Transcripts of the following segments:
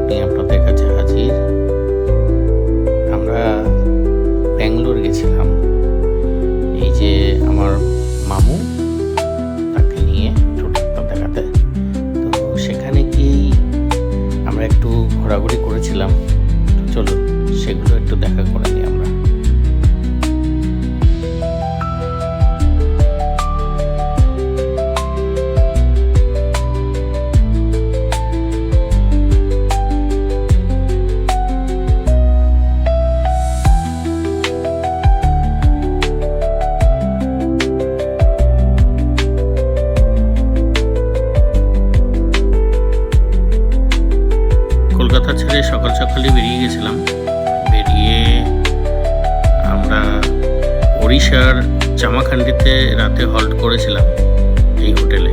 নিয়ে আপনাদের কাছে হাজির। আমরা ব্যাঙ্গালোর গেছিলাম, এই যে আমার মামু তাকে নিয়ে একটু ডাক্তার দেখাতে। তো সেখানে গিয়েই আমরা একটু ঘোরাঘুরি করেছিলাম। তো চলুন সেগুলো একটু দেখা করে নিই আমরা। কলকাতা ছেড়ে সকাল সকালই বেরিয়ে গেছিলাম। বেরিয়ে আমরা ওড়িশার জামাখান্ডিতে রাতে হল্ট করেছিলাম এই হোটেলে।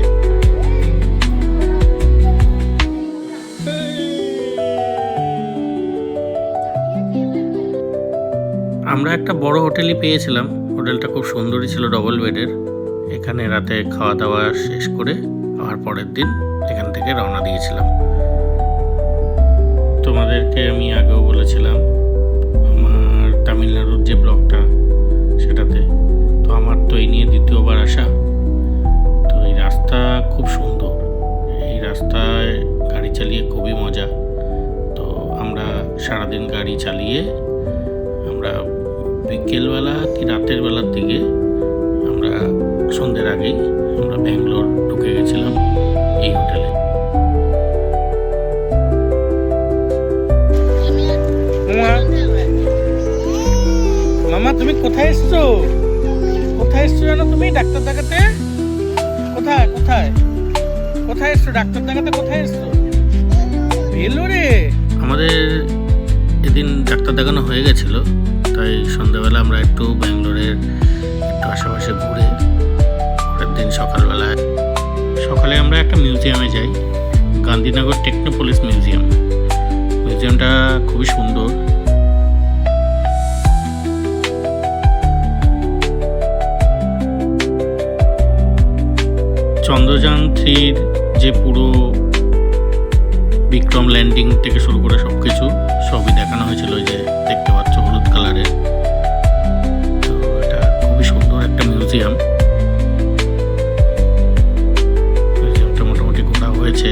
আমরা একটা বড় হোটেলই পেয়েছিলাম। হোটেলটা খুব সুন্দরই ছিল, ডবল বেডের। এখানে রাতে খাওয়া দাওয়া শেষ করে আবার পরের দিন এখান থেকে রওনা দিয়েছিলাম। তোমাদেরকে আমি আগেও বলেছিলাম আমার তামিলনাড়ুর যে ব্লগটা সেটাতে, তো আমার তো এই নিয়ে দ্বিতীয়বার আসা। তো এই রাস্তা খুব সুন্দর, এই রাস্তায় গাড়ি চালিয়ে খুবই মজা। তো আমরা সারাদিন গাড়ি চালিয়ে আমরা বিকেলবেলা কি রাতের বেলার দিকে আমরা সন্ধ্যের আগেই আমরা ব্যাঙ্গালোর ঢুকে গেছিলাম এই হোটেলে। মামা তুমি কোথায় এসছো? কোথায় এসছো জানো তুমি ডাক্তার দেখাতে? কোথায় কোথায় কোথায় এসছো ডাক্তার দেখাতে? কোথায় এসছো? ভেলোরে। আমাদের এদিন ডাক্তার দেখানো হয়ে গেছিল, তাই সন্ধ্যাবেলা আমরা একটু ব্যাঙ্গালোরের একটু আশেপাশে ঘুরে পরের দিন সকালে আমরা একটা মিউজিয়ামে যাই, গান্ধীনগর টেকনোপলিস মিউজিয়াম। মিউজিয়ামটা খুবই সুন্দর। চন্দ্রযান 3-র যে পুরো বিক্রম ল্যান্ডিং থেকে শুরু করে সব কিছু সবই দেখানো হয়েছিল, ওই যে দেখতে পাচ্ছ হলুদ কালারের। তো এটা খুবই সুন্দর একটা মিউজিয়াম। মিউজিয়ামটা মোটামুটি ঘোরা হয়েছে,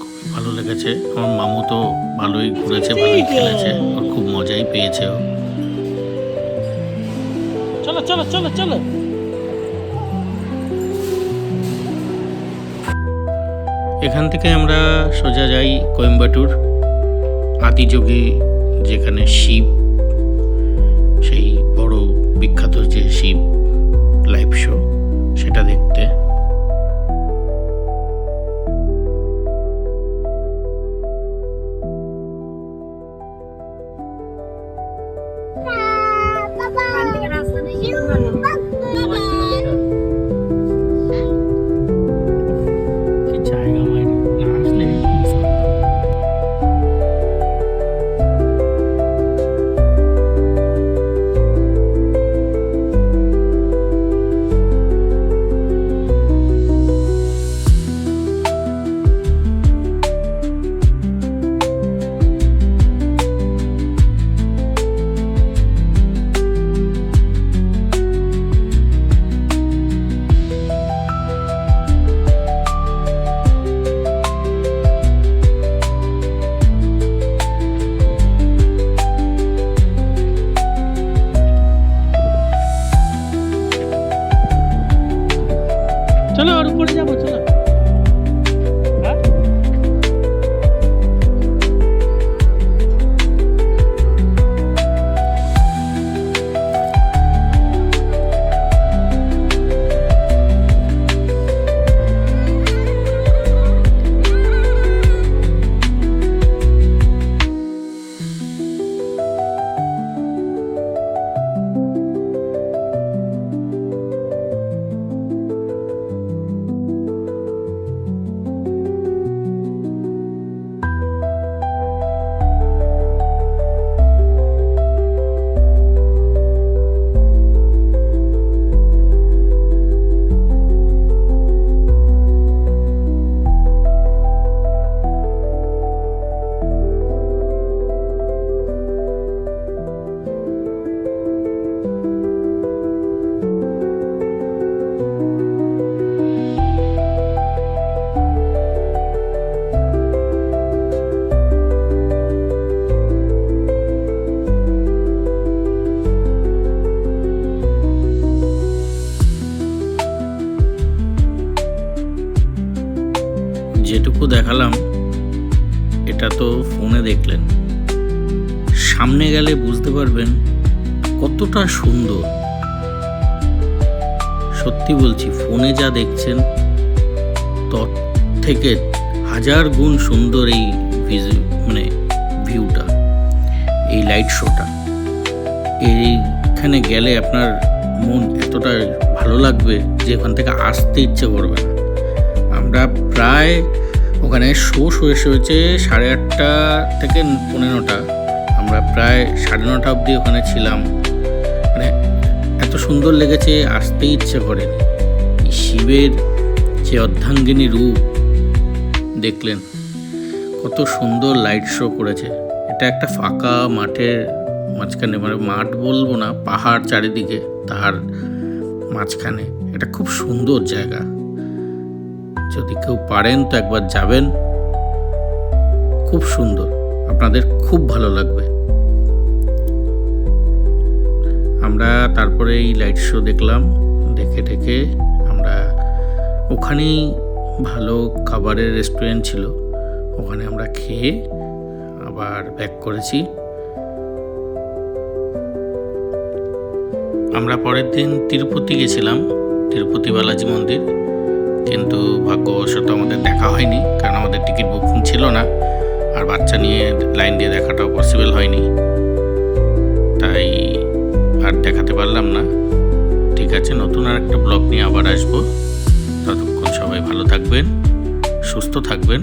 খুবই ভালো লেগেছে। আমার মামু তো ভালোই ঘুরেছে, ভালোই খেলেছে, ওর খুব মজাই পেয়েছে ও। চলো চলো চলো চলো। এখান থেকে আমরা সোজা যাই কোয়েম্বাটুর, আদিযোগী, যেখানে শিব, সেই বড় বিখ্যাত যে শিব লাইভ শো, সেটা দেখতে। যেটুকু দেখালাম এটা তো ফোনে দেখলেন, সামনে গেলে বুঝতে পারবেন কতটা সুন্দর। সত্যি বলছি, ফোনে যা দেখছেন তার থেকে 1000 গুণ সুন্দর এই ভিউটা, এই লাইট শোটা। এইখানে গেলে আপনার মন এতটা ভালো লাগবে যে ওখান থেকে আসতে ইচ্ছে করবে না। আমরা প্রায় ওখানে হয়েছে 8:30 থেকে 9:15। আমরা প্রায় 9:30 অবধি ওখানে ছিলাম। এত সুন্দর লেগেছে, আসতেই ইচ্ছে করেনি। শিবের যে অর্ধাঙ্গিনী রূপ দেখলেন, কত সুন্দর লাইট শো করেছে। এটা একটা ফাঁকা মাঠের মাঝখানে, মাঠ বলবো না, পাহাড় চারিদিকে, তার মাঝখানে। এটা খুব সুন্দর জায়গা। যদি কেউ পারেন তো একবার যাবেন, খুব সুন্দর, আপনাদের খুব ভালো লাগবে। আমরা তারপরে এই লাইট শো দেখলাম, দেখে আমরা ওখানেই ভালো খাবারের রেস্টুরেন্ট ছিল, ওখানে আমরা খেয়ে আবার ব্যাক করেছি। আমরা পরের দিন তিরুপতি গেছিলাম, তিরুপতি বালাজি মন্দির, কিন্তু ভাগ্যবশত আমাদের দেখা হয়নি, কারণ আমাদের টিকিট বুকিং ছিল না, আর বাচ্চা নিয়ে লাইন দিয়ে দেখাটাও পসিবল হয়নি, তাই আর দেখাতে পারলাম না। ঠিক আছে, নতুন আর একটা ব্লগ নিয়ে আবার আসবো। ততক্ষণ সবাই ভালো থাকবেন, সুস্থ থাকবেন।